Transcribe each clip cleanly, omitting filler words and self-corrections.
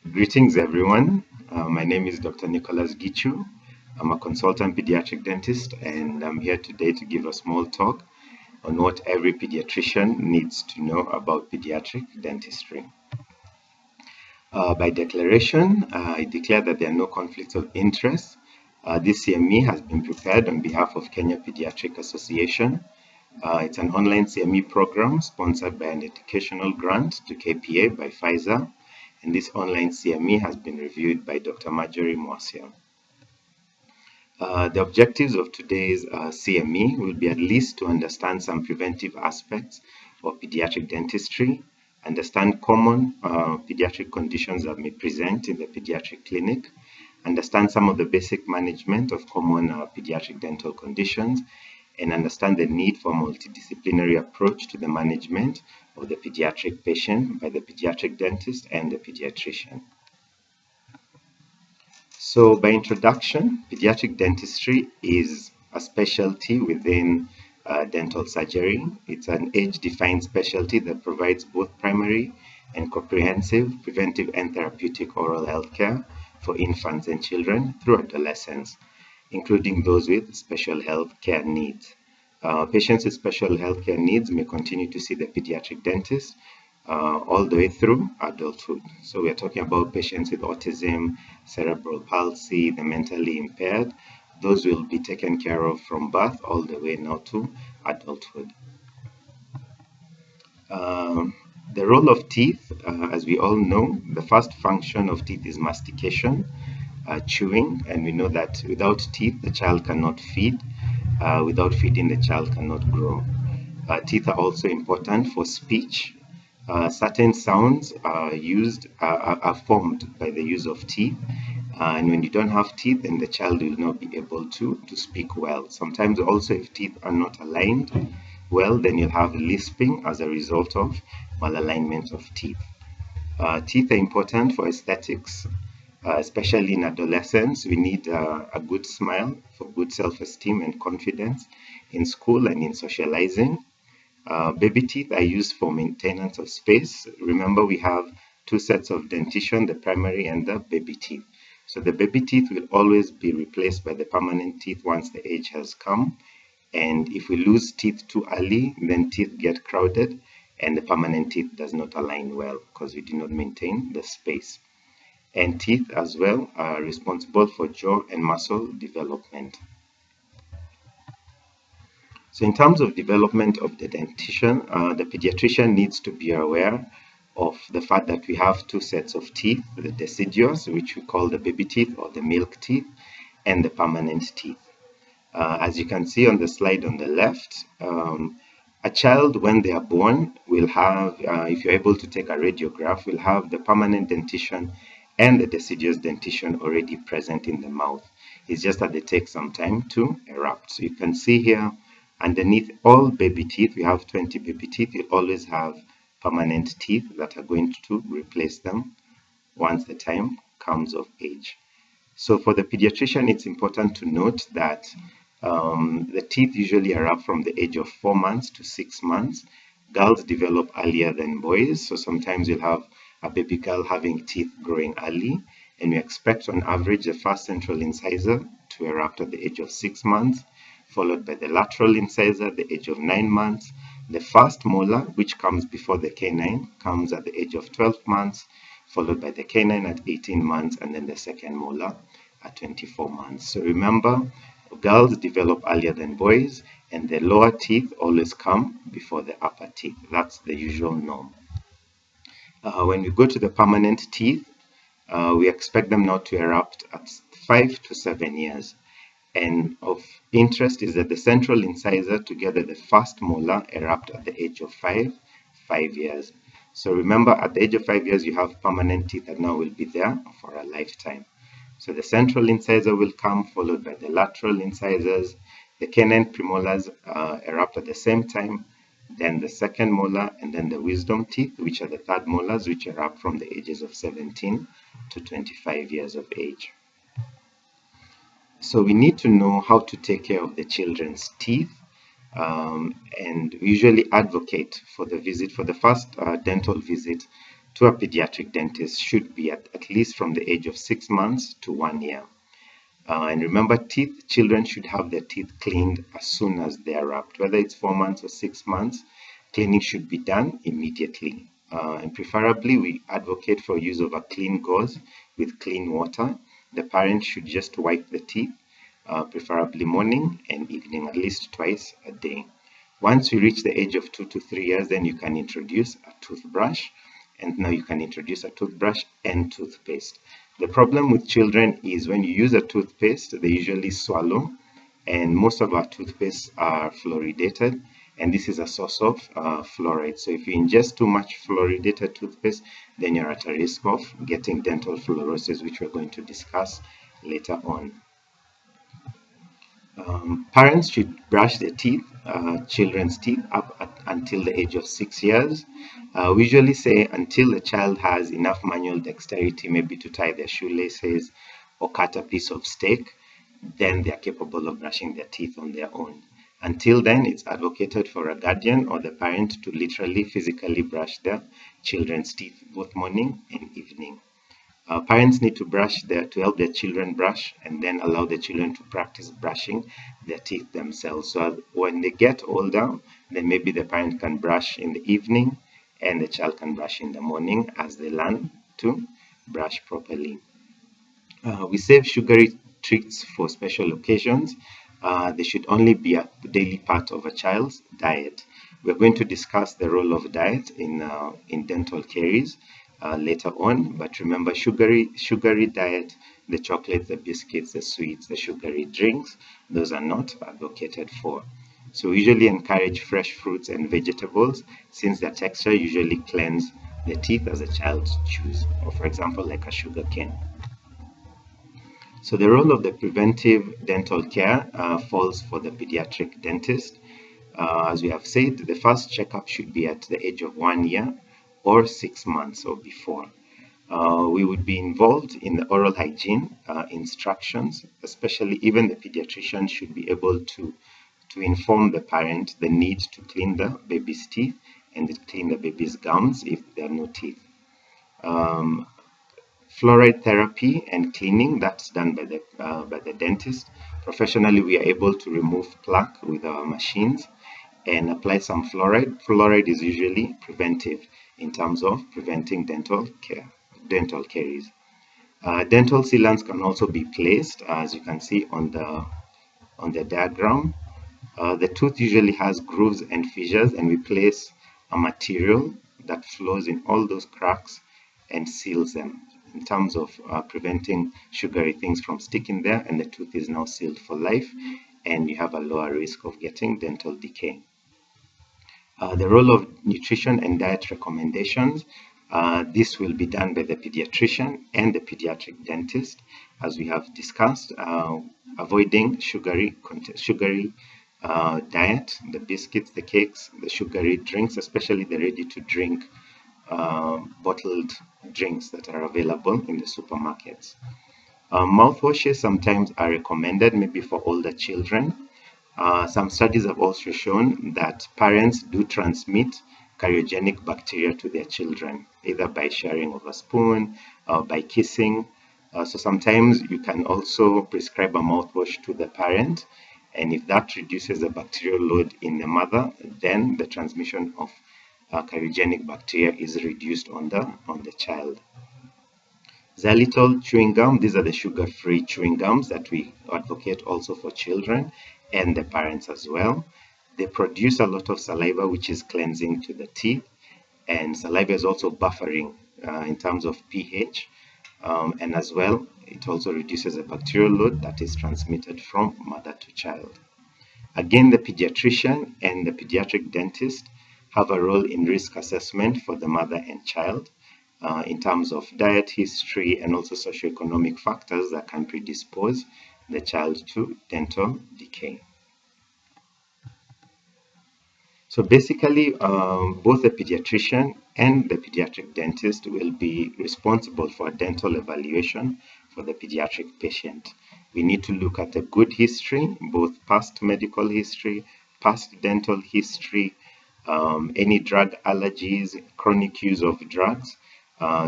Greetings, everyone. My name is Dr. Nicholas Gichu. I'm a consultant pediatric dentist, and I'm here today to give a small talk on what every pediatrician needs to know about pediatric dentistry. By declaration, I declare that there are no conflicts of interest. This CME has been prepared on behalf of Kenya Paediatric Association. It's an online CME program sponsored by an educational grant to KPA by Pfizer, and this online CME has been reviewed by Dr. Marjorie Mwasia. The objectives of today's CME will be at least to understand some preventive aspects of pediatric dentistry, understand common pediatric conditions that may present in the pediatric clinic, understand some of the basic management of common pediatric dental conditions, and understand the need for a multidisciplinary approach to the management of the pediatric patient by the pediatric dentist and the pediatrician. So by introduction, pediatric dentistry is a specialty within dental surgery. It's an age-defined specialty that provides both primary and comprehensive preventive and therapeutic oral health care for infants and children through adolescence, including those with special health care needs. Patients with special health care needs may continue to see the pediatric dentist all the way through adulthood. So we're talking about patients with autism, cerebral palsy, the mentally impaired. Those will be taken care of from birth all the way now to adulthood. The role of teeth, as we all know, the first function of teeth is mastication, chewing, and we know that without teeth, the child cannot feed. Without feeding, the child cannot grow. Teeth are also important for speech. Certain sounds are formed by the use of teeth, and when you don't have teeth, then the child will not be able to speak well. Sometimes also, if teeth are not aligned well, then you'll have lisping as a result of malalignment of teeth. Teeth are important for aesthetics, especially in adolescence. We need a good smile for good self-esteem and confidence in school and in socializing. Baby teeth are used for maintenance of space. Remember, we have two sets of dentition, the primary and the baby teeth. So the baby teeth will always be replaced by the permanent teeth once the age has come. And if we lose teeth too early, then teeth get crowded and the permanent teeth does not align well because we do not maintain the space. And teeth as well are responsible for jaw and muscle development. So in terms of development of the dentition, the pediatrician needs to be aware of the fact that we have two sets of teeth, the deciduous, which we call the baby teeth or the milk teeth, and the permanent teeth. As you can see on the slide on the left, a child when they are born will have, if you're able to take a radiograph, will have the permanent dentition and the deciduous dentition already present in the mouth. It's just that they take some time to erupt. So you can see here, underneath all baby teeth, we have 20 baby teeth. You always have permanent teeth that are going to replace them once the time comes of age. So for the pediatrician, it's important to note that the teeth usually erupt from the age of 4 months to 6 months. Girls develop earlier than boys, so sometimes you'll have a baby girl having teeth growing early, and we expect on average the first central incisor to erupt at the age of 6 months, followed by the lateral incisor at the age of 9 months. The first molar, which comes before the canine, comes at the age of 12 months, followed by the canine at 18 months, and then the second molar at 24 months. So remember, girls develop earlier than boys, and the lower teeth always come before the upper teeth. That's the usual norm. When we go to the permanent teeth, we expect them now to erupt at 5 to 7 years. And of interest is that the central incisor together the first molar erupt at the age of 5 years. So remember, at the age of 5 years, you have permanent teeth that now will be there for a lifetime. So the central incisor will come, followed by the lateral incisors. The canine premolars erupt at the same time, then the second molar, and then the wisdom teeth, which are the third molars, which erupt from the ages of 17 to 25 years of age. So we need to know how to take care of the children's teeth, and we usually advocate for the visit, for the first dental visit, to a pediatric dentist should be at least from the age of 6 months to 1 year. And remember, children should have their teeth cleaned as soon as they are wrapped. Whether it's 4 months or 6 months, cleaning should be done immediately. And preferably, we advocate for use of a clean gauze with clean water. The parent should just wipe the teeth, preferably morning and evening, at least twice a day. Once you reach the age of 2 to 3 years, then you can introduce a toothbrush. And now you can introduce a toothbrush and toothpaste. The problem with children is when you use a toothpaste, they usually swallow, and most of our toothpastes are fluoridated, and this is a source of fluoride. So if you ingest too much fluoridated toothpaste, then you're at a risk of getting dental fluorosis, which we're going to discuss later on. Parents should brush their teeth, children's teeth, until the age of 6 years. We usually say until the child has enough manual dexterity, maybe to tie their shoelaces or cut a piece of steak, then they are capable of brushing their teeth on their own. Until then, it's advocated for a guardian or the parent to literally physically brush their children's teeth both morning and evening. Parents need to help their children brush, and then allow the children to practice brushing their teeth themselves. So when they get older, then maybe the parent can brush in the evening and the child can brush in the morning as they learn to brush properly. We save sugary treats for special occasions. They should only be a daily part of a child's diet. We're going to discuss the role of diet in dental caries later on, but remember, sugary diet, the chocolates, the biscuits, the sweets, the sugary drinks, those are not advocated for. So we usually encourage fresh fruits and vegetables, since their texture usually cleanse the teeth as a child chews, or for example like a sugar cane. So the role of the preventive dental care falls for the pediatric dentist. As we have said, the first checkup should be at the age of 1 year or 6 months or before. We would be involved in the oral hygiene instructions, especially even the pediatrician should be able to inform the parent the need to clean the baby's teeth and to clean the baby's gums if there are no teeth. Fluoride therapy and cleaning, that's done by the dentist. Professionally, we are able to remove plaque with our machines and apply some fluoride. Fluoride is usually preventive in terms of preventing dental caries. Dental sealants can also be placed, as you can see on the diagram. The tooth usually has grooves and fissures, and we place a material that flows in all those cracks and seals them in terms of preventing sugary things from sticking there, and the tooth is now sealed for life, and you have a lower risk of getting dental decay. The role of nutrition and diet recommendations, this will be done by the pediatrician and the pediatric dentist, as we have discussed, avoiding sugary diet, the biscuits, the cakes, the sugary drinks, especially the ready-to-drink bottled drinks that are available in the supermarkets. Mouthwashes sometimes are recommended, maybe for older children. Some studies have also shown that parents do transmit cariogenic bacteria to their children, either by sharing of a spoon or by kissing. So sometimes you can also prescribe a mouthwash to the parent, and if that reduces the bacterial load in the mother, then the transmission of cariogenic bacteria is reduced on the child. Xylitol chewing gum, these are the sugar-free chewing gums that we advocate also for children and the parents as well. They produce a lot of saliva, which is cleansing to the teeth, and saliva is also buffering in terms of pH, and as well it also reduces the bacterial load that is transmitted from mother to child. Again, the pediatrician and the pediatric dentist have a role in risk assessment for the mother and child in terms of diet history and also socioeconomic factors that can predispose the child to dental decay. So basically, both the pediatrician and the pediatric dentist will be responsible for a dental evaluation for the pediatric patient. We need to look at a good history, both past medical history, past dental history, any drug allergies, chronic use of drugs,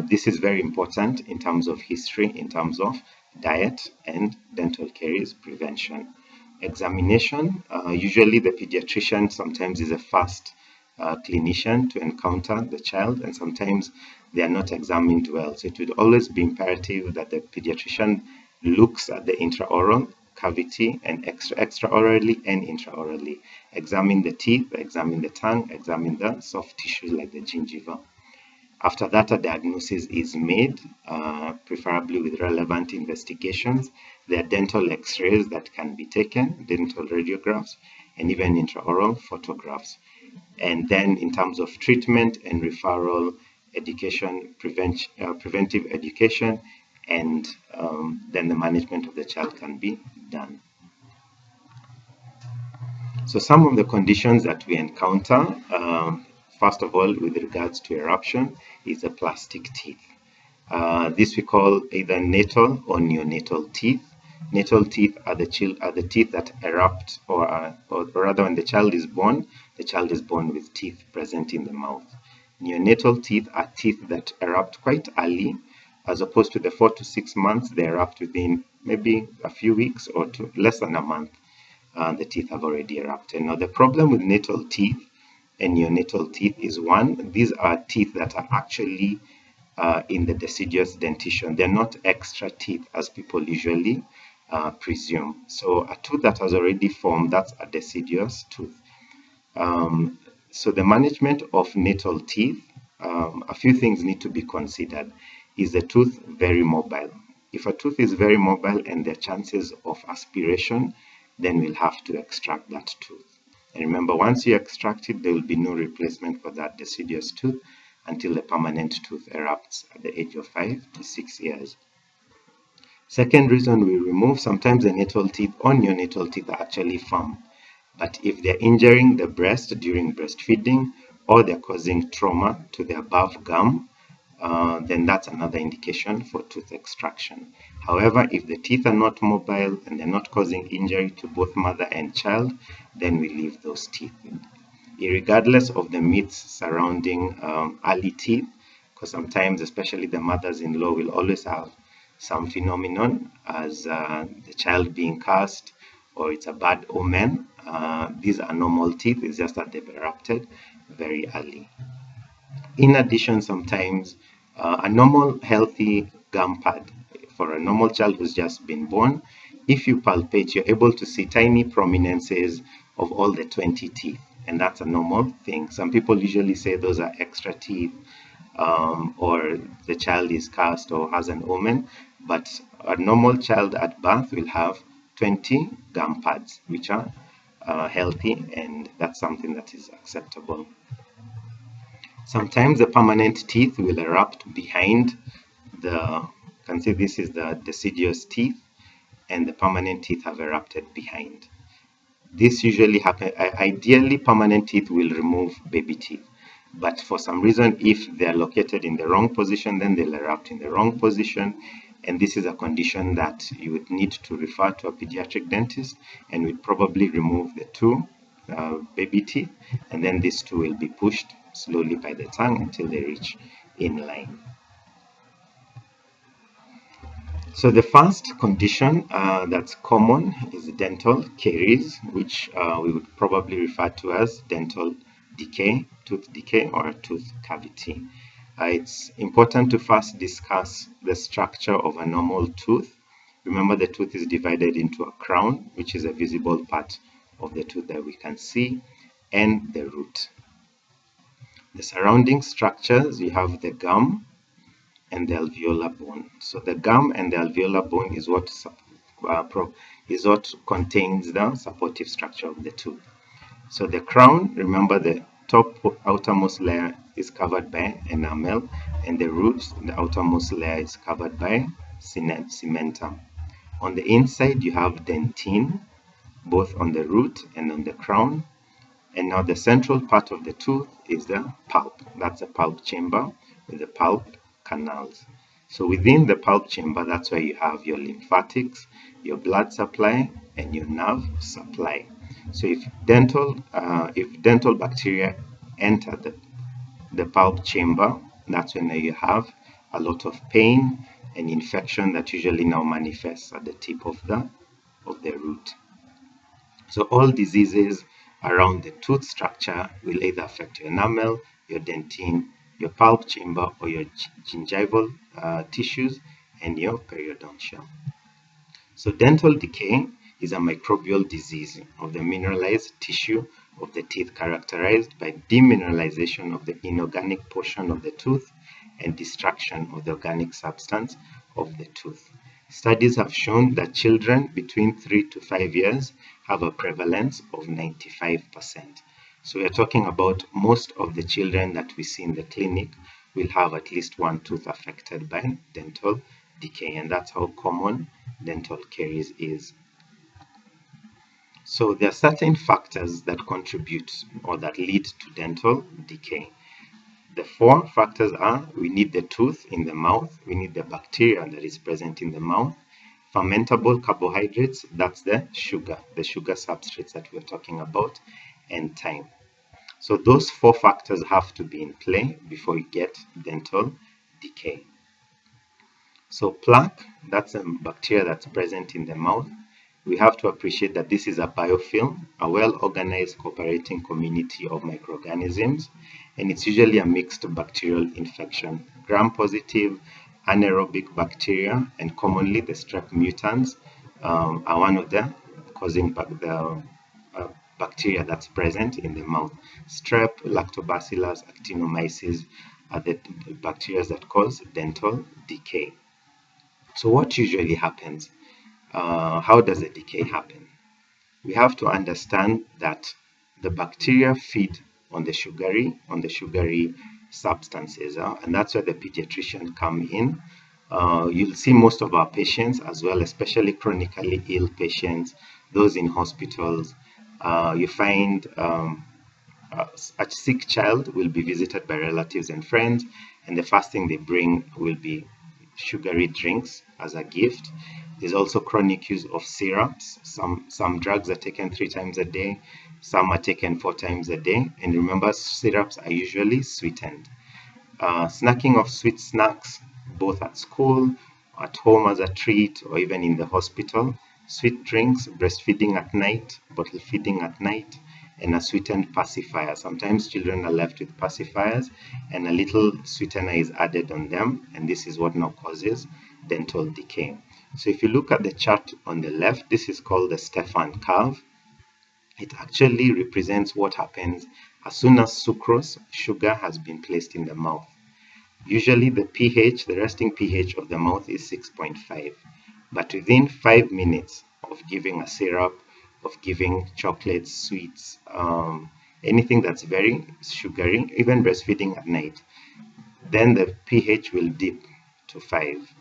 This is very important in terms of history, in terms of diet and dental caries prevention. Examination, usually the pediatrician sometimes is a first clinician to encounter the child, and sometimes they are not examined well. So it would always be imperative that the pediatrician looks at the intraoral cavity and extraorally and intraorally. Examine the teeth, examine the tongue, examine the soft tissues like the gingiva. After that, a diagnosis is made, preferably with relevant investigations. There are dental x-rays that can be taken, dental radiographs, and even intraoral photographs. And then in terms of treatment and referral, education, preventive education, and then the management of the child can be done. So some of the conditions that we encounter, first of all, with regards to eruption, is a plastic teeth. This we call either natal or neonatal teeth. Natal teeth are the teeth that erupt, or rather when the child is born with teeth present in the mouth. Neonatal teeth are teeth that erupt quite early, as opposed to the 4 to 6 months, they erupt within maybe a few weeks or less than a month. The teeth have already erupted. Now, the problem with natal teeth and neonatal teeth is, one, these are teeth that are actually in the deciduous dentition. They're not extra teeth as people usually presume. So a tooth that has already formed, that's a deciduous tooth. So the management of natal teeth, a few things need to be considered. Is the tooth very mobile? If a tooth is very mobile and there are chances of aspiration, then we'll have to extract that tooth. And remember, once you extract it, there will be no replacement for that deciduous tooth until the permanent tooth erupts at the age of 5 to 6 years. Second reason we remove, sometimes the natal teeth or neonatal teeth are actually firm. But if they're injuring the breast during breastfeeding, or they're causing trauma to the above gum, then that's another indication for tooth extraction. However, if the teeth are not mobile and they're not causing injury to both mother and child, then we leave those teeth. Regardless of the myths surrounding early teeth, because sometimes, especially the mothers-in-law, will always have some phenomenon as the child being cursed, or it's a bad omen. These are normal teeth, it's just that they've erupted very early. In addition, sometimes a normal healthy gum pad for a normal child who's just been born, if you palpate, you're able to see tiny prominences of all the 20 teeth, and that's a normal thing. Some people usually say those are extra teeth, or the child is cursed or has an omen, but a normal child at birth will have 20 gum pads, which are healthy, and that's something that is acceptable. Sometimes the permanent teeth will erupt behind you can see this is the deciduous teeth, and the permanent teeth have erupted behind. This usually happens, ideally permanent teeth will remove baby teeth, but for some reason, if they're located in the wrong position, then they'll erupt in the wrong position, and this is a condition that you would need to refer to a pediatric dentist, and we'd probably remove the two baby teeth, and then these two will be pushed slowly by the tongue until they reach in line. So the first condition that's common is dental caries, which we would probably refer to as dental decay, tooth decay, or a tooth cavity. It's important to first discuss the structure of a normal tooth. Remember, the tooth is divided into a crown, which is a visible part of the tooth that we can see, and the root. The surrounding structures, you have the gum and the alveolar bone. So the gum and the alveolar bone is what contains the supportive structure of the tooth. So the crown, remember, the top outermost layer is covered by enamel, and the root, the outermost layer, is covered by cementum. On the inside, you have dentine, both on the root and on the crown. And now the central part of the tooth is the pulp. That's the pulp chamber with the pulp canals. So within the pulp chamber, that's where you have your lymphatics, your blood supply, and your nerve supply. So if dental bacteria enter the pulp chamber, that's when you have a lot of pain and infection that usually now manifests at the tip of the root. So all diseases around the tooth structure will either affect your enamel, your dentine, your pulp chamber, or your gingival tissues, and your periodontium. So dental decay is a microbial disease of the mineralized tissue of the teeth characterized by demineralization of the inorganic portion of the tooth and destruction of the organic substance of the tooth. Studies have shown that children between 3 to 5 years have a prevalence of 95%. So we are talking about most of the children that we see in the clinic will have at least one tooth affected by dental decay, and that's how common dental caries is. So there are certain factors that contribute or that lead to dental decay. The 4 factors are: we need the tooth in the mouth, we need the bacteria that is present in the mouth, fermentable carbohydrates, that's the sugar substrates that we're talking about, and time. So those 4 factors have to be in play before you get dental decay. So plaque, that's a bacteria that's present in the mouth. We have to appreciate that this is a biofilm, a well-organized cooperating community of microorganisms, and it's usually a mixed bacterial infection. Gram-positive anaerobic bacteria and commonly the strep mutans are one of the causing bacteria that's present in the mouth. Strep, lactobacillus, actinomyces are the bacteria that cause dental decay. So what usually happens? How does the decay happen? We have to understand that the bacteria feed on the sugary substances, and that's where the pediatrician come in. You'll see most of our patients as well, especially chronically ill patients, those in hospitals. You find a sick child will be visited by relatives and friends, and the first thing they bring will be sugary drinks as a gift. There's also chronic use of syrups. Some drugs are taken 3 times a day, some are taken 4 times a day, and remember, syrups are usually sweetened. Snacking of sweet snacks, both at school, at home as a treat, or even in the hospital. Sweet drinks, breastfeeding at night, bottle feeding at night, and a sweetened pacifier. Sometimes children are left with pacifiers and a little sweetener is added on them, and this is what now causes dental decay. So if you look at the chart on the left, this is called the Stefan curve. It actually represents what happens as soon as sucrose, sugar, has been placed in the mouth. Usually the pH, the resting pH of the mouth is 6.5, but within 5 minutes of giving a syrup, of giving chocolates, sweets, anything that's very sugary, even breastfeeding at night, then the pH will dip to 5.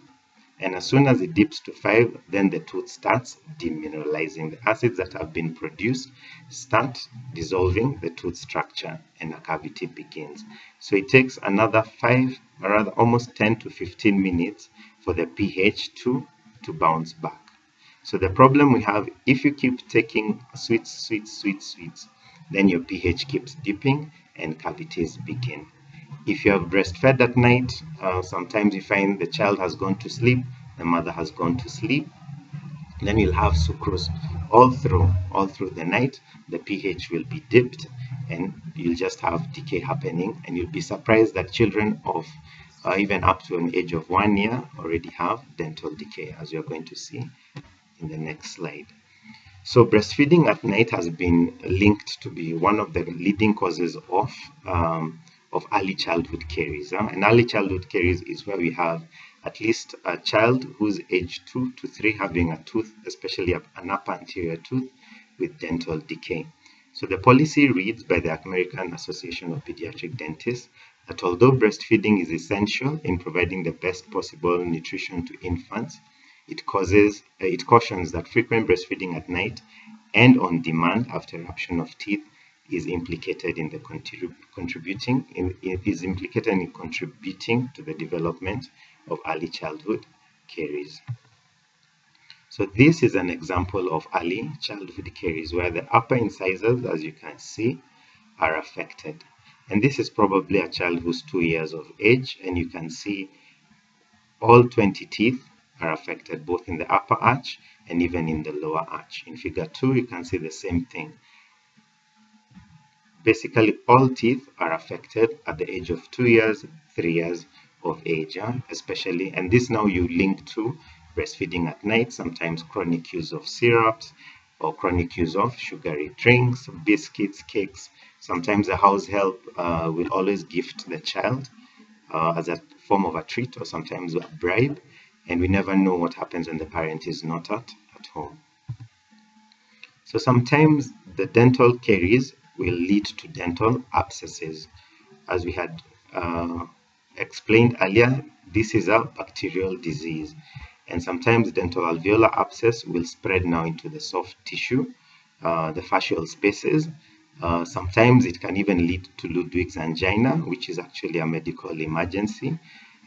And as soon as it dips to 5, then the tooth starts demineralizing. The acids that have been produced start dissolving the tooth structure and a cavity begins. So it takes another 5, or rather almost 10 to 15 minutes for the pH to bounce back. So the problem we have, if you keep taking sweets, then your pH keeps dipping and cavities begin. If you have breastfed at night, sometimes you find the child has gone to sleep, the mother has gone to sleep, then you'll have sucrose all through the night. The pH will be dipped and you'll just have decay happening, and you'll be surprised that children of even up to an age of 1 year already have dental decay, as you're going to see in the next slide. So breastfeeding at night has been linked to be one of the leading causes of early childhood caries. And early childhood caries is where we have at least a child who's age 2 to 3 having a tooth, especially an upper anterior tooth, with dental decay. So the policy reads by the American Association of Paediatric Dentists that although breastfeeding is essential in providing the best possible nutrition to infants, it cautions that frequent breastfeeding at night and on demand after eruption of teeth is implicated in contributing to the development of early childhood caries. So this is an example of early childhood caries where the upper incisors, as you can see, are affected. And this is probably a child who's 2 years of age, and you can see all 20 teeth are affected, both in the upper arch and even in the lower arch. In figure 2, you can see the same thing. Basically, all teeth are affected at the age of 2 years, 3 years of age, especially. And this now you link to breastfeeding at night, sometimes chronic use of syrups or chronic use of sugary drinks, biscuits, cakes. Sometimes the house help will always gift the child as a form of a treat or sometimes a bribe. And we never know what happens when the parent is not at home. So sometimes the dental caries will lead to dental abscesses. As we had explained earlier, this is a bacterial disease, and sometimes dental alveolar abscess will spread now into the soft tissue, the fascial spaces. Sometimes it can even lead to Ludwig's angina, which is actually a medical emergency.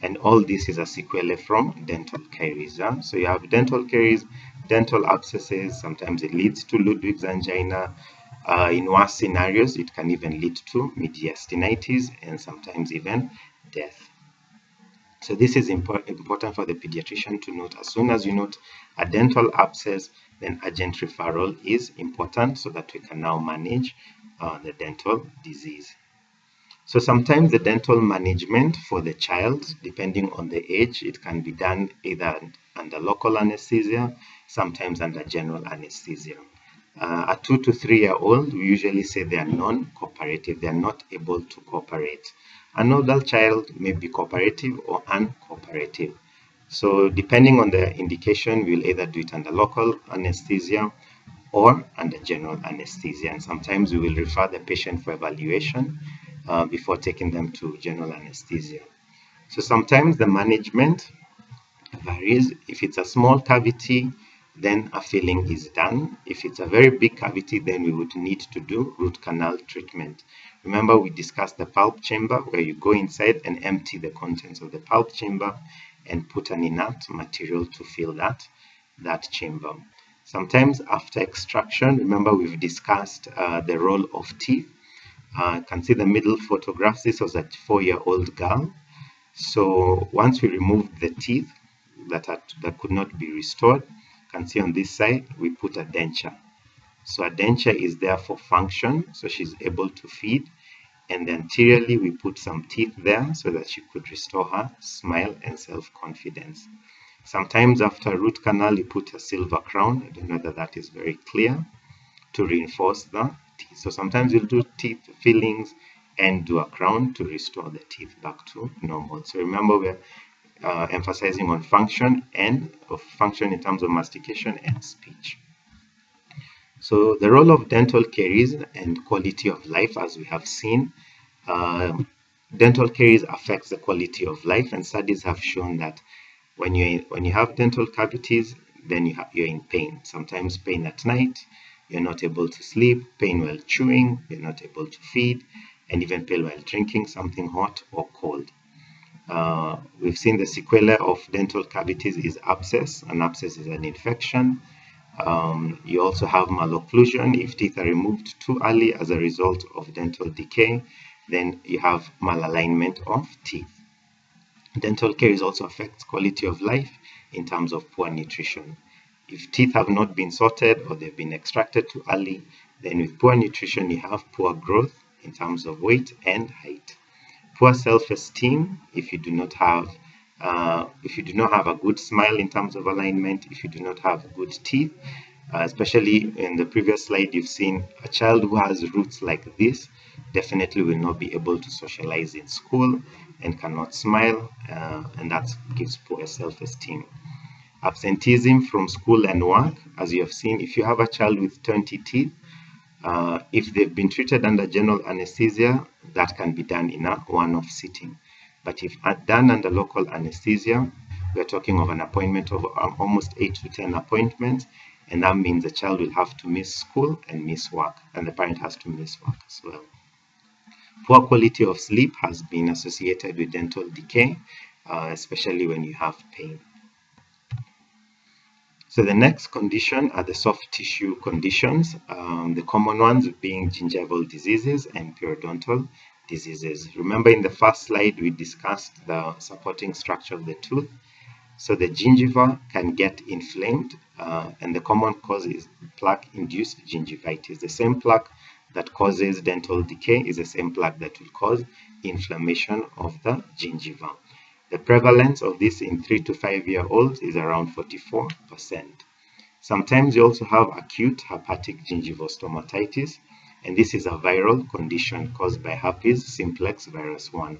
And all this is a sequelae from dental caries. So you have dental caries, dental abscesses, sometimes it leads to Ludwig's angina. In worse scenarios, it can even lead to mediastinitis and sometimes even death. So this is important for the pediatrician to note. As soon as you note a dental abscess, then urgent referral is important so that we can now manage the dental disease. So sometimes the dental management for the child, depending on the age, it can be done either under local anesthesia, sometimes under general anesthesia. A 2 to 3 year old, we usually say they are non-cooperative, they are not able to cooperate. An adult child may be cooperative or uncooperative. So depending on the indication, we'll either do it under local anesthesia or under general anesthesia. And sometimes we will refer the patient for evaluation before taking them to general anesthesia. So sometimes the management varies. If it's a small cavity, then a filling is done. If it's a very big cavity, then we would need to do root canal treatment. Remember, we discussed the pulp chamber, where you go inside and empty the contents of the pulp chamber and put an inert material to fill that chamber. Sometimes after extraction, remember we've discussed the role of teeth. You can see the middle photographs. This was a 4-year-old girl. So once we removed the teeth that could not be restored, you can see on this side we put a denture. So a denture is there for function, so she's able to feed. And anteriorly we put some teeth there so that she could restore her smile and self-confidence. Sometimes after root canal you put a silver crown. I don't know whether that is very clear, to reinforce the teeth. So sometimes you'll do teeth fillings and do a crown to restore the teeth back to normal. So remember, we're emphasizing on function and function in terms of mastication and speech. So the role of dental caries and quality of life, as we have seen, dental caries affects the quality of life, and studies have shown that when you have dental cavities, then you're in pain. Sometimes pain at night, you're not able to sleep, pain while chewing, you're not able to feed, and even pain while drinking something hot or cold. We've seen the sequelae of dental cavities is abscess. An abscess is an infection. You also have malocclusion. If teeth are removed too early as a result of dental decay, then you have malalignment of teeth. Dental caries also affects quality of life in terms of poor nutrition. If teeth have not been sorted or they've been extracted too early, then with poor nutrition you have poor growth in terms of weight and height. Poor self-esteem if you do not have a good smile in terms of alignment, if you do not have good teeth, especially in the previous slide you've seen a child who has roots like this definitely will not be able to socialize in school and cannot smile, and that gives poor self-esteem. Absenteeism from school and work, as you have seen, if you have a child with 20 teeth, if they've been treated under general anesthesia, that can be done in a one-off sitting. But if done under local anesthesia, we're talking of an appointment of almost 8 to 10 appointments, and that means the child will have to miss school and miss work, and the parent has to miss work as well. Poor quality of sleep has been associated with dental decay, especially when you have pain. So the next condition are the soft tissue conditions, the common ones being gingival diseases and periodontal diseases. Remember in the first slide we discussed the supporting structure of the tooth. So the gingiva can get inflamed, and the common cause is plaque-induced gingivitis. The same plaque that causes dental decay is the same plaque that will cause inflammation of the gingiva. The prevalence of this in 3 to 5 year olds is around 44%. Sometimes you also have acute hepatic gingivostomatitis, and this is a viral condition caused by herpes simplex virus 1.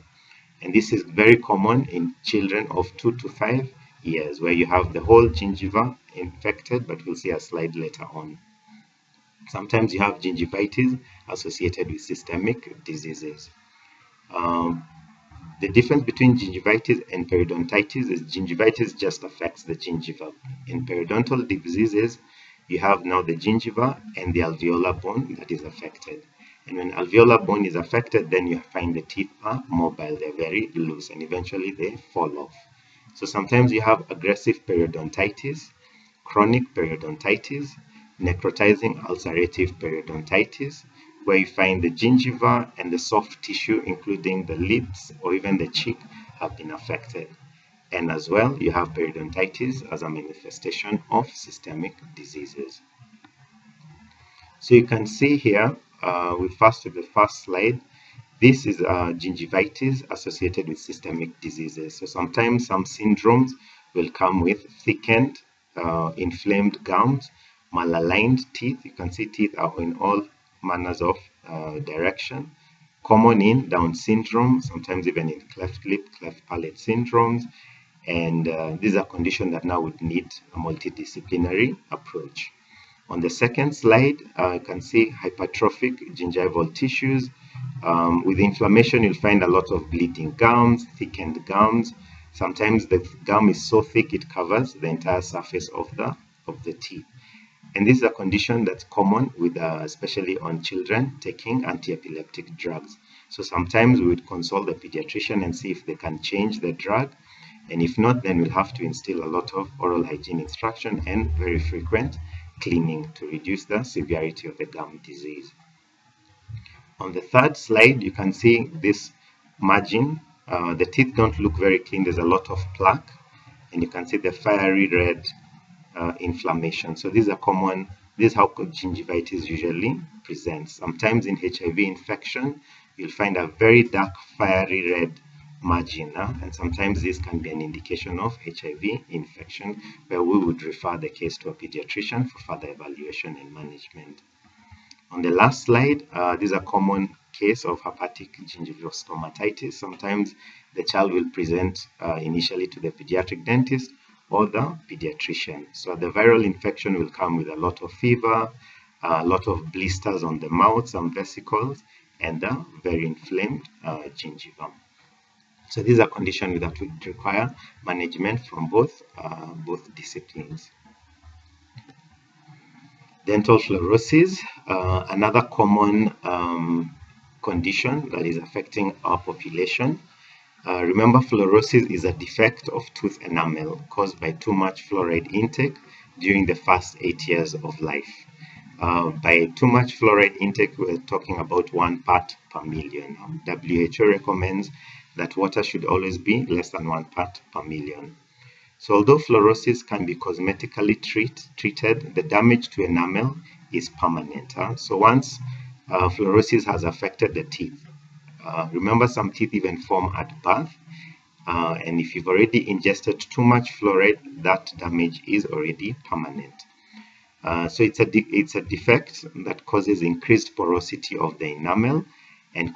And this is very common in children of 2 to 5 years, where you have the whole gingiva infected, but we'll see a slide later on. Sometimes you have gingivitis associated with systemic diseases. The difference between gingivitis and periodontitis is gingivitis just affects the gingiva. In periodontal diseases, you have now the gingiva and the alveolar bone that is affected. And when alveolar bone is affected, then you find the teeth are mobile, they're very loose, and eventually they fall off. So sometimes you have aggressive periodontitis, chronic periodontitis, necrotizing ulcerative periodontitis, where you find the gingiva and the soft tissue, including the lips or even the cheek, have been affected. And as well, you have periodontitis as a manifestation of systemic diseases. So you can see here, we first to the first slide, this is gingivitis associated with systemic diseases. So sometimes some syndromes will come with thickened, inflamed gums, malaligned teeth. You can see teeth are in all manners of direction. Common in Down syndrome, sometimes even in cleft lip, cleft palate syndromes. And these are conditions that now would need a multidisciplinary approach. On the second slide, you can see hypertrophic gingival tissues. With inflammation, you'll find a lot of bleeding gums, thickened gums. Sometimes the gum is so thick it covers the entire surface of the teeth. And this is a condition that's common with, especially on children taking anti-epileptic drugs. So sometimes we would consult the pediatrician and see if they can change the drug. And if not, then we'll have to instill a lot of oral hygiene instruction and very frequent cleaning to reduce the severity of the gum disease. On the third slide, you can see this margin. The teeth don't look very clean. There's a lot of plaque, and you can see the fiery red inflammation. So these are common. This is how gingivitis usually presents. Sometimes in HIV infection, you'll find a very dark fiery red margin, and sometimes this can be an indication of HIV infection, where we would refer the case to a pediatrician for further evaluation and management. On the last slide, this is a common case of hepatic gingivostomatitis. Sometimes the child will present initially to the pediatric dentist or the pediatrician. So the viral infection will come with a lot of fever, a lot of blisters on the mouth, some vesicles, and a very inflamed gingiva. So these are conditions that would require management from both disciplines. Dental fluorosis, another common condition that is affecting our population. Remember, fluorosis is a defect of tooth enamel caused by too much fluoride intake during the first 8 years of life. By too much fluoride intake, we're talking about 1 part per million. WHO recommends that water should always be less than 1 part per million. So although fluorosis can be cosmetically treated, the damage to enamel is permanent. So once fluorosis has affected the teeth, remember some teeth even form at birth, and if you've already ingested too much fluoride, that damage is already permanent. So it's a defect that causes increased porosity of the enamel and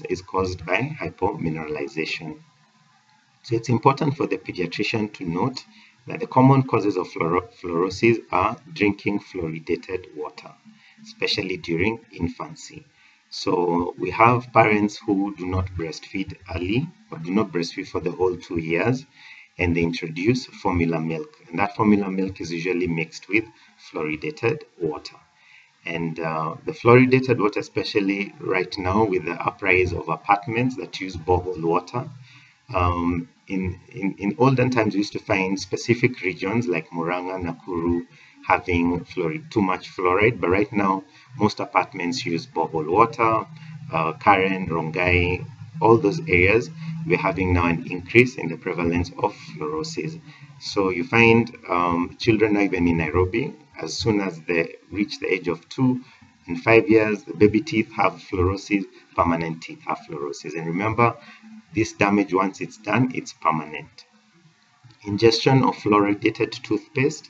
is caused by hypomineralization. So it's important for the pediatrician to note that the common causes of fluorosis are drinking fluoridated water, especially during infancy. So we have parents who do not breastfeed early or do not breastfeed for the whole 2 years, and they introduce formula milk, and that formula milk is usually mixed with fluoridated water. And the fluoridated water, especially right now with the uprise of apartments that use borehole water, in olden times we used to find specific regions like Murang'a, Nakuru having too much fluoride, but right now most apartments use borehole water. Karen, Rongai, all those areas, we're having now an increase in the prevalence of fluorosis. So you find children even in Nairobi, as soon as they reach the age of 2, in 5 years, the baby teeth have fluorosis, permanent teeth have fluorosis. And remember, this damage, once it's done, it's permanent. Ingestion of fluoridated toothpaste,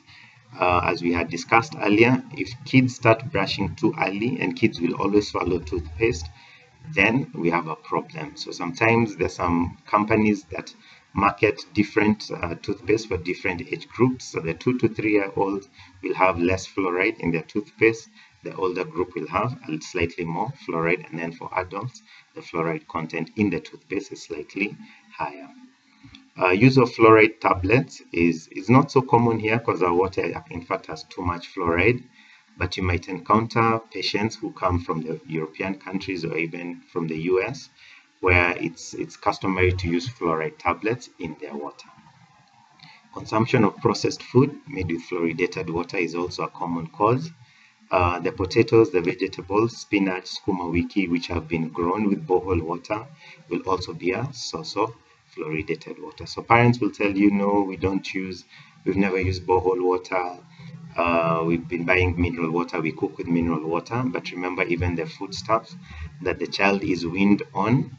as we had discussed earlier, if kids start brushing too early, and kids will always swallow toothpaste, then we have a problem. So sometimes there's some companies that market different toothpaste for different age groups. So the 2 to 3 year olds will have less fluoride in their toothpaste. The older group will have slightly more fluoride, and then for adults, the fluoride content in the toothpaste is slightly higher. Use of fluoride tablets is not so common here because our water, in fact, has too much fluoride. But you might encounter patients who come from the European countries or even from the US, where it's customary to use fluoride tablets in their water. Consumption of processed food made with fluoridated water is also a common cause. The potatoes, the vegetables, spinach, sukuma wiki, which have been grown with borehole water, will also be a source of fluoridated water. So parents will tell you, no, we've never used borehole water. We've been buying mineral water, we cook with mineral water. But remember, even the foodstuffs that the child is weaned on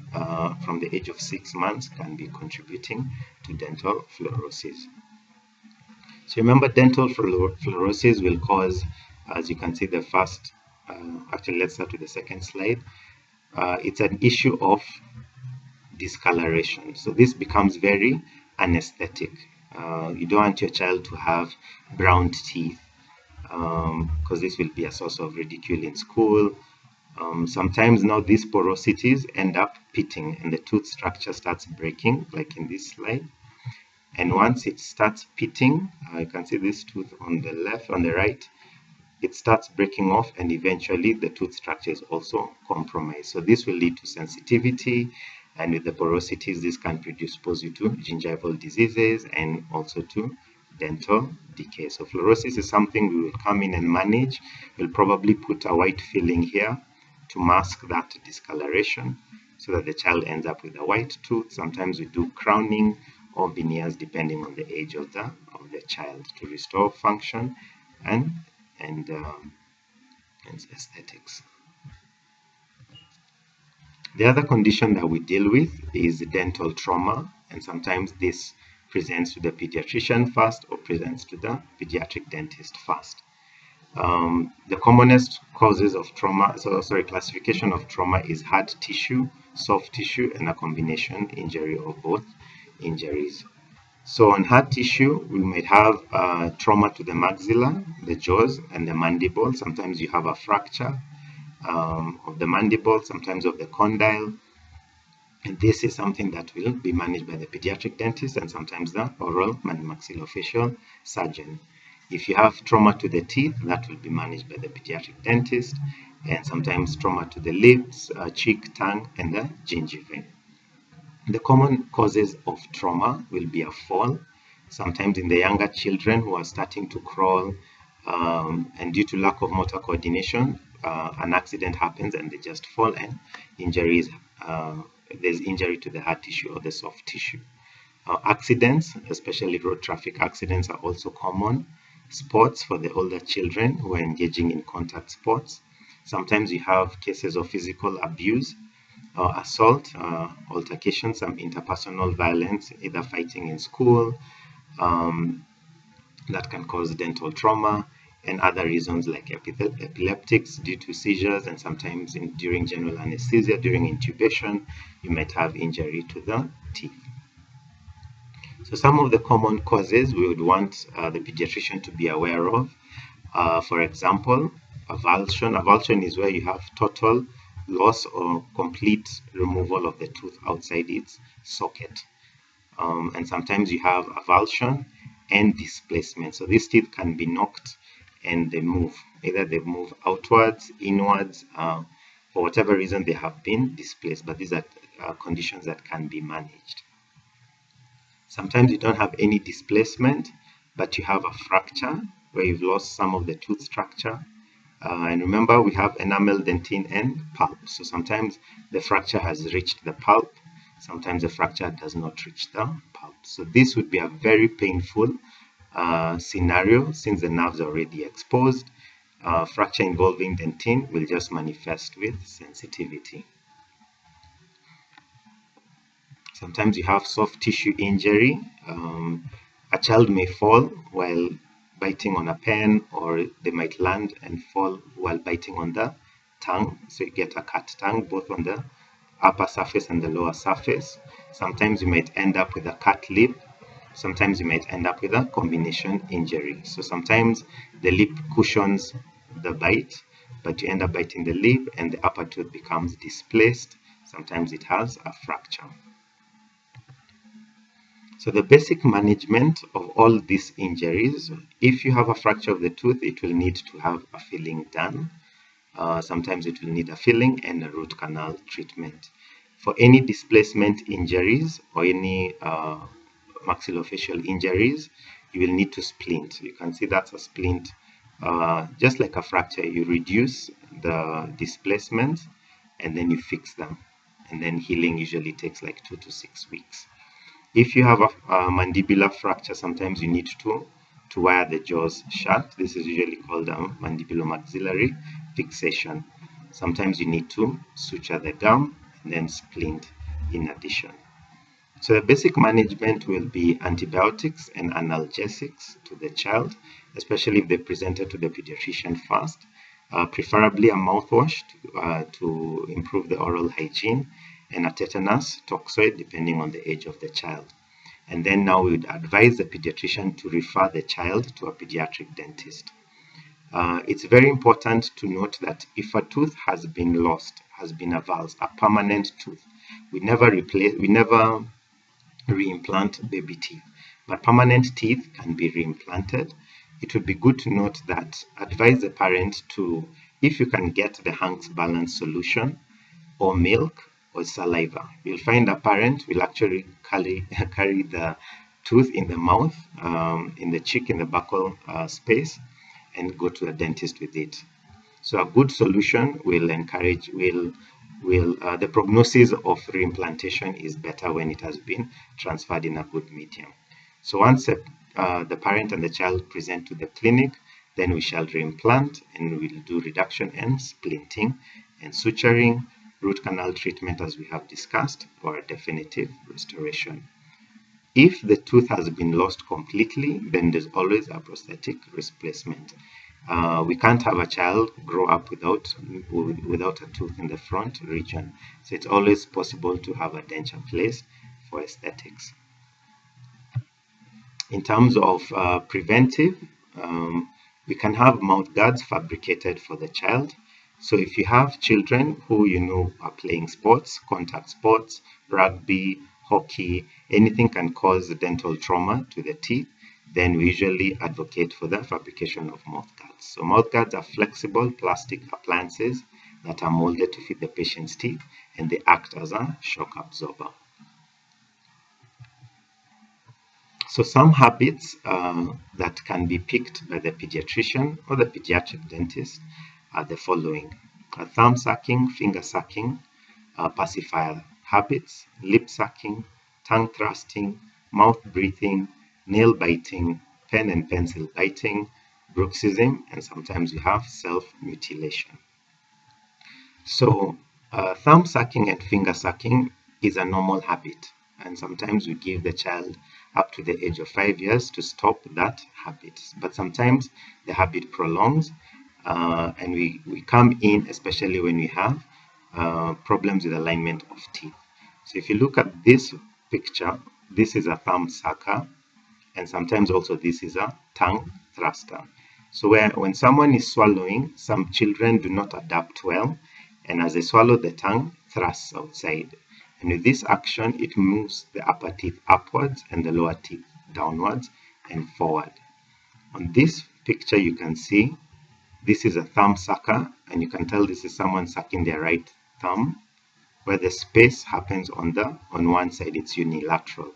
from the age of 6 months can be contributing to dental fluorosis. So remember, dental fluorosis will cause, as you can see, the first, actually let's start with the second slide. It's an issue of discoloration. So this becomes very anesthetic. You don't want your child to have brown teeth, because this will be a source of ridicule in school. Sometimes now these porosities end up pitting and the tooth structure starts breaking, like in this slide. And once it starts pitting, you can see this tooth on the left, on the right, it starts breaking off, and eventually the tooth structure is also compromised. So this will lead to sensitivity, and with the porosities, this can predispose you to gingival diseases and also to dental decay. So fluorosis is something we will come in and manage. We'll probably put a white filling here to mask that discoloration so that the child ends up with a white tooth. Sometimes we do crowning or veneers depending on the age of the child to restore function and aesthetics. The other condition that we deal with is dental trauma, and sometimes this presents to the pediatrician first or presents to the pediatric dentist first. The commonest causes of trauma, classification of trauma is hard tissue, soft tissue, and a combination injury of both injuries. So on hard tissue, we might have trauma to the maxilla, the jaws, and the mandible. Sometimes you have a fracture of the mandible, sometimes of the condyle. And this is something that will be managed by the pediatric dentist and sometimes the oral and maxillofacial surgeon. If you have trauma to the teeth, that will be managed by the pediatric dentist, and sometimes trauma to the lips, cheek, tongue, and the gingiva. The common causes of trauma will be a fall, sometimes in the younger children who are starting to crawl, and due to lack of motor coordination, an accident happens and they just fall, and injuries. There's injury to the hard tissue or the soft tissue. Accidents, especially road traffic accidents, are also common. Sports for the older children who are engaging in contact sports. Sometimes you have cases of physical abuse, assault, altercation, some interpersonal violence, either fighting in school, that can cause dental trauma, and other reasons like epileptics due to seizures, and sometimes during general anesthesia, during intubation, you might have injury to the teeth. So some of the common causes we would want the pediatrician to be aware of. For example, avulsion. Avulsion is where you have total loss or complete removal of the tooth outside its socket. And sometimes you have avulsion and displacement. So these teeth can be knocked and they move. Either they move outwards, inwards, for whatever reason they have been displaced. But these are conditions that can be managed. Sometimes you don't have any displacement, but you have a fracture where you've lost some of the tooth structure. And remember, we have enamel, dentine, and pulp. So sometimes the fracture has reached the pulp, sometimes the fracture does not reach the pulp. So this would be a very painful scenario since the nerves are already exposed. Fracture involving dentine will just manifest with sensitivity. Sometimes you have soft tissue injury. A child may fall while biting on a pen, or they might land and fall while biting on the tongue. So you get a cut tongue both on the upper surface and the lower surface. Sometimes you might end up with a cut lip. Sometimes you might end up with a combination injury. So sometimes the lip cushions the bite, but you end up biting the lip and the upper tooth becomes displaced. Sometimes it has a fracture. So the basic management of all these injuries, if you have a fracture of the tooth, it will need to have a filling done. Sometimes it will need a filling and a root canal treatment. For any displacement injuries or any maxillofacial injuries, you will need to splint. You can see that's a splint. Just like a fracture, you reduce the displacements and then you fix them. And then healing usually takes like 2 to 6 weeks. If you have a mandibular fracture, sometimes you need to wire the jaws shut. This is usually called a mandibulomaxillary fixation. Sometimes you need to suture the gum and then splint in addition. So the basic management will be antibiotics and analgesics to the child, especially if they presented to the pediatrician first. Preferably a mouthwash to improve the oral hygiene, and a tetanus toxoid depending on the age of the child. And then now we would advise the pediatrician to refer the child to a pediatric dentist. It's very important to note that if a tooth has been lost, has been avulsed, a permanent tooth, we never reimplant baby teeth, but permanent teeth can be reimplanted. It would be good to note that advise the parent to, if you can get the Hank's balance solution or milk or saliva, you'll find a parent will actually carry the tooth in the mouth, in the cheek, in the buccal space, and go to a dentist with it. So a good solution will encourage, the prognosis of reimplantation is better when it has been transferred in a good medium. So once the parent and the child present to the clinic, then we shall reimplant and we'll do reduction and splinting and suturing, root canal treatment as we have discussed, or a definitive restoration. If the tooth has been lost completely, then there's always a prosthetic replacement. We can't have a child grow up without a tooth in the front region. So it's always possible to have a denture placed for aesthetics. In terms of preventive, we can have mouth guards fabricated for the child. So if you have children who are playing sports, contact sports, rugby, hockey, anything can cause dental trauma to the teeth, then we usually advocate for the fabrication of mouth guards. So mouth guards are flexible plastic appliances that are molded to fit the patient's teeth, and they act as a shock absorber. So some habits that can be picked by the pediatrician or the pediatric dentist are the following: thumb sucking, finger sucking, pacifier habits, lip sucking, tongue thrusting, mouth breathing, nail biting, pen and pencil biting, bruxism, and sometimes you have self-mutilation. So thumb sucking and finger sucking is a normal habit, and sometimes we give the child up to the age of 5 years to stop that habit. But sometimes the habit prolongs, and we come in, especially when we have problems with alignment of teeth. So if you look at this picture, this is a thumb sucker, and sometimes also this is a tongue thruster. So when someone is swallowing, some children do not adapt well, and as they swallow, the tongue thrusts outside. And with this action, it moves the upper teeth upwards and the lower teeth downwards and forward. On this picture, you can see this is a thumb sucker, and you can tell this is someone sucking their right thumb, where the space happens on one side, it's unilateral.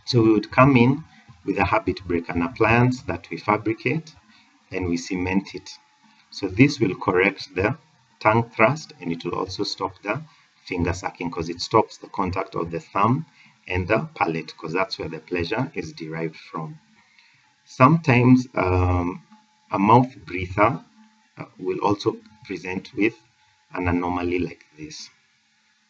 So we would come in with a habit break, an appliance that we fabricate, and we cement it So this will correct the tongue thrust, and it will also stop the finger sucking because it stops the contact of the thumb and the palate, because that's where the pleasure is derived from. Sometimes a mouth breather will also present with an anomaly like this.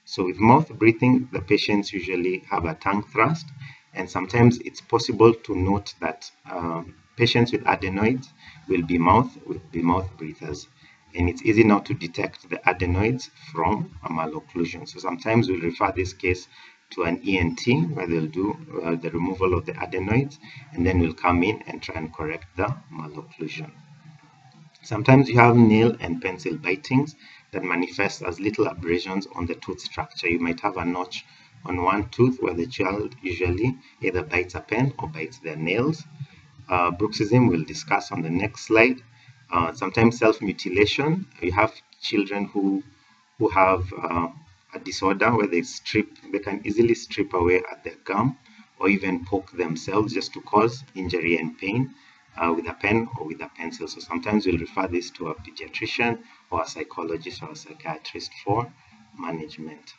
So with mouth breathing, the patients usually have a tongue thrust, and sometimes it's possible to note that patients with adenoids will be mouth breathers, and it's easy now to detect the adenoids from a malocclusion. So sometimes we'll refer this case to an ENT where they'll do the removal of the adenoids, and then we'll come in and try and correct the malocclusion. Sometimes you have nail and pencil bitings that manifest as little abrasions on the tooth structure. You might have a notch on one tooth where the child usually either bites a pen or bites their nails. Bruxism we'll discuss on the next slide. Sometimes self-mutilation. You have children who have a disorder where they can easily strip away at their gum or even poke themselves just to cause injury and pain with a pen or with a pencil. So sometimes we'll refer this to a pediatrician or a psychologist or a psychiatrist for management.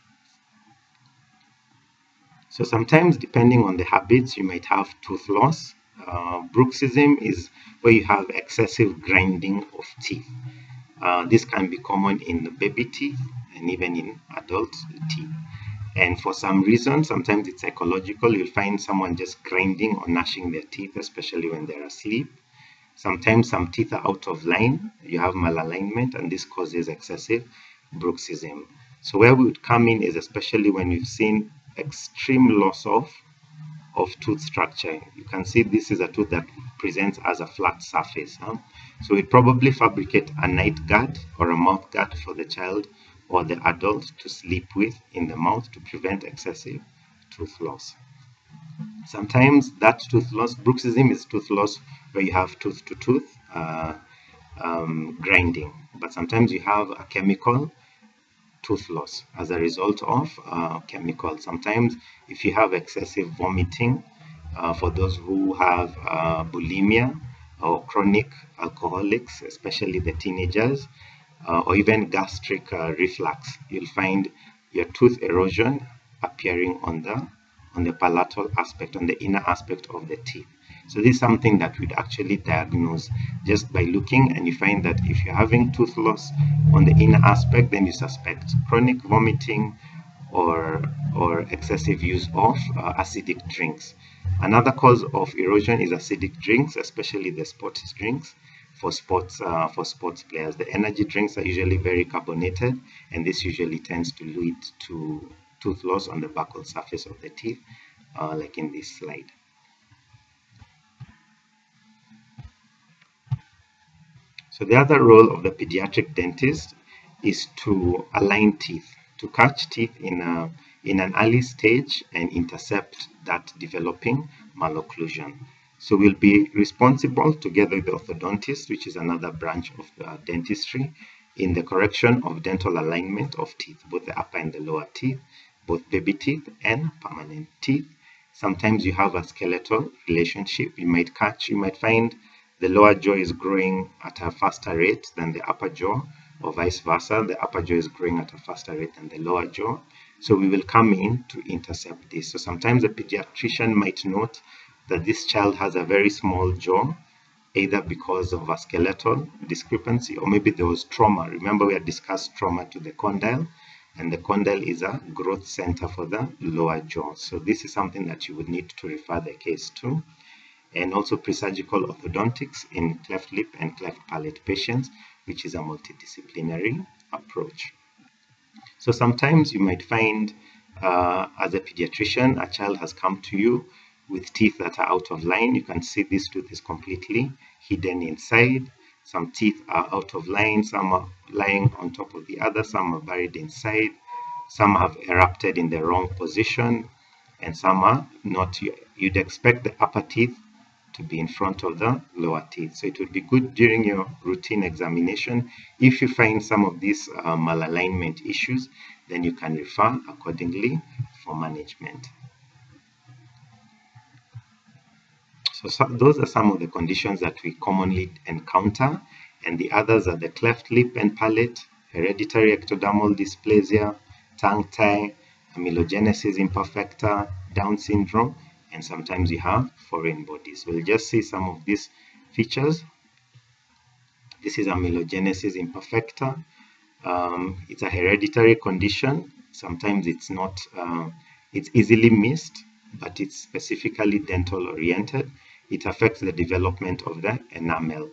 So sometimes, depending on the habits, you might have tooth loss. Bruxism is where you have excessive grinding of teeth. This can be common in the baby teeth and even in adult teeth. And for some reason, sometimes it's psychological. You'll find someone just grinding or gnashing their teeth, especially when they're asleep. Sometimes some teeth are out of line. You have malalignment, and this causes excessive bruxism. So where we would come in is especially when we've seen extreme loss of tooth structure. You can see this is a tooth that presents as a flat surface. So we'd probably fabricate a night guard or a mouth guard for the child or the adult to sleep with in the mouth to prevent excessive tooth loss. Sometimes that tooth loss, bruxism is tooth loss where you have tooth to tooth grinding, but sometimes you have a chemical tooth loss as a result of chemical. Sometimes if you have excessive vomiting, for those who have bulimia or chronic alcoholics, especially the teenagers, or even gastric reflux, you'll find your tooth erosion appearing on the palatal aspect, on the inner aspect of the teeth. So this is something that we'd actually diagnose just by looking, and you find that if you're having tooth loss on the inner aspect, then you suspect chronic vomiting or excessive use of acidic drinks. Another cause of erosion is acidic drinks, especially the sports drinks. For sports players, the energy drinks are usually very carbonated, and this usually tends to lead to tooth loss on the buccal surface of the teeth, like in this slide. So the other role of the pediatric dentist is to align teeth, to catch teeth in an early stage and intercept that developing malocclusion. So we'll be responsible together with the orthodontist, which is another branch of dentistry, in the correction of dental alignment of teeth, both the upper and the lower teeth, both baby teeth and permanent teeth. Sometimes you have a skeletal relationship. You might find the lower jaw is growing at a faster rate than the upper jaw, or vice versa. The upper jaw is growing at a faster rate than the lower jaw. So we will come in to intercept this. So sometimes the pediatrician might note that this child has a very small jaw, either because of a skeletal discrepancy or maybe there was trauma. Remember, we had discussed trauma to the condyle, and the condyle is a growth center for the lower jaw. So this is something that you would need to refer the case to. And also presurgical orthodontics in cleft lip and cleft palate patients, which is a multidisciplinary approach. So sometimes you might find as a pediatrician, a child has come to you with teeth that are out of line. You can see this tooth is completely hidden inside. Some teeth are out of line, some are lying on top of the other, some are buried inside, some have erupted in the wrong position, and some are not. You'd expect the upper teeth to be in front of the lower teeth. So it would be good during your routine examination, if you find some of these malalignment issues, then you can refer accordingly for management. So those are some of the conditions that we commonly encounter and the others are the cleft lip and palate, hereditary ectodermal dysplasia, tongue tie, amelogenesis imperfecta, Down syndrome, and sometimes you have foreign bodies. We'll just see some of these features. This is amelogenesis imperfecta. It's a hereditary condition. Sometimes it's not, it's easily missed, but it's specifically dental oriented. It affects the development of the enamel.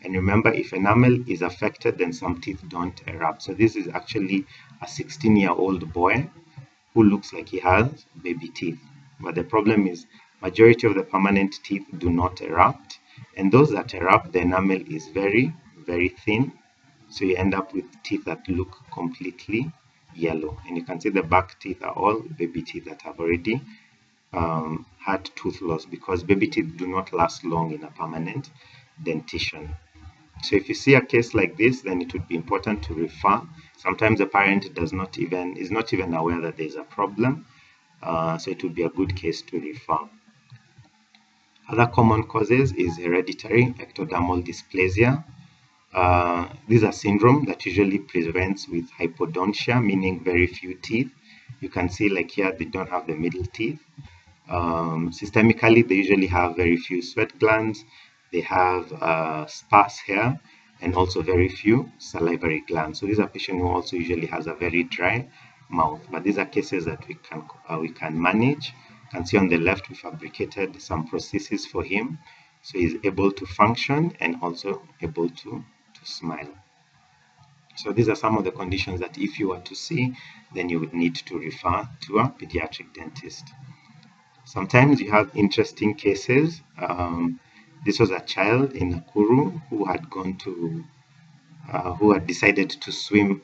And remember, if enamel is affected, then some teeth don't erupt. So this is actually a 16-year-old boy who looks like he has baby teeth. But the problem is, majority of the permanent teeth do not erupt. And those that erupt, the enamel is very, very thin. So you end up with teeth that look completely yellow. And you can see the back teeth are all baby teeth that have already had tooth loss, because baby teeth do not last long in a permanent dentition. So if you see a case like this, then it would be important to refer. Sometimes the parent is not even aware that there's a problem. So it would be a good case to refer. Other common causes is hereditary ectodermal dysplasia. These are syndrome that usually presents with hypodontia, meaning very few teeth. You can see like here, they don't have the middle teeth. Systemically, they usually have very few sweat glands. They have sparse hair and also very few salivary glands. So these are patients who also usually has a very dry mouth. But these are cases that we can manage. You can see on the left, we fabricated some prosthesis for him, so he's able to function and also able to smile. So these are some of the conditions that if you were to see, then you would need to refer to a pediatric dentist. Sometimes you have interesting cases. This was a child in Nakuru who had decided to swim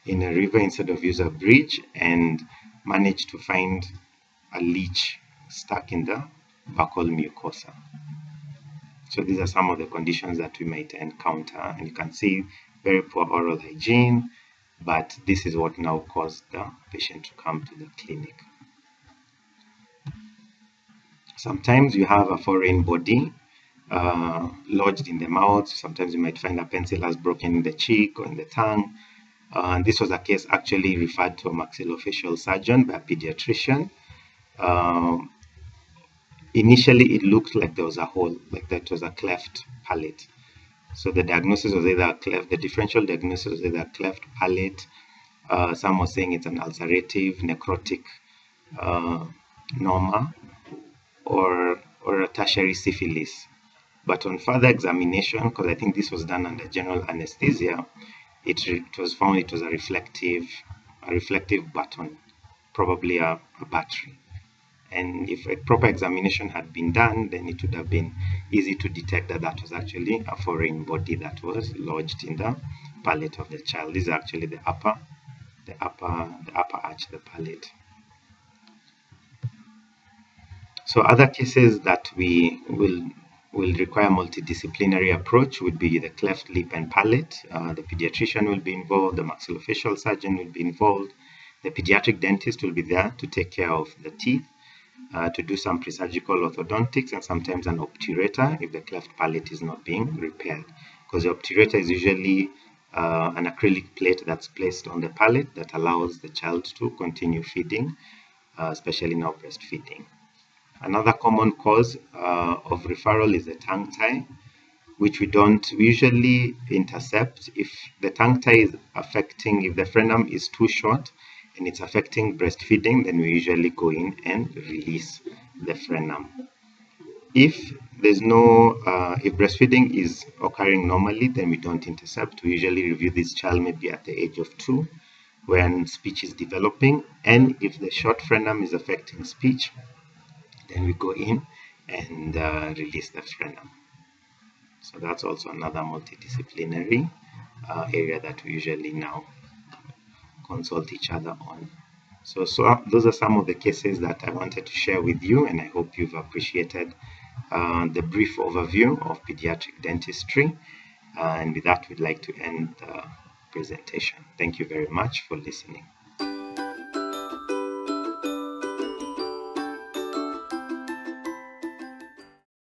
in a river instead of use a bridge, and managed to find a leech stuck in the buccal mucosa. So these are some of the conditions that we might encounter, and you can see very poor oral hygiene, but this is what now caused the patient to come to the clinic. Sometimes you have a foreign body lodged in the mouth. Sometimes you might find a pencil has broken in the cheek or in the tongue. This was a case actually referred to a maxillofacial surgeon by a pediatrician. Initially, it looked like there was a hole, like that was a cleft palate. So the diagnosis was either cleft, the differential diagnosis was either cleft palate. Some were saying it's an ulcerative necrotic norma, or a tertiary syphilis. But on further examination, because I think this was done under general anesthesia, it was found it was a reflective button, probably a battery. And if a proper examination had been done, then it would have been easy to detect that that was actually a foreign body that was lodged in the palate of the child. This is actually the upper arch, the palate. So other cases that we will require multidisciplinary approach would be the cleft lip and palate. The pediatrician will be involved, the maxillofacial surgeon will be involved, the pediatric dentist will be there to take care of the teeth, to do some presurgical orthodontics, and sometimes an obturator if the cleft palate is not being repaired. Because the obturator is usually an acrylic plate that's placed on the palate that allows the child to continue feeding, especially now breastfeeding. Another common cause of referral is the tongue tie, which we usually intercept. If the tongue tie is affecting, if the frenum is too short and it's affecting breastfeeding, then we usually go in and release the frenum. If there's no, if breastfeeding is occurring normally, then we don't intercept. We usually review this child maybe at the age of 2 when speech is developing, and if the short frenum is affecting speech, then we go in and release the frenum. So that's also another multidisciplinary area that we usually now consult each other on. So those are some of the cases that I wanted to share with you, and I hope you've appreciated the brief overview of pediatric dentistry. And with that, we'd like to end the presentation. Thank you very much for listening.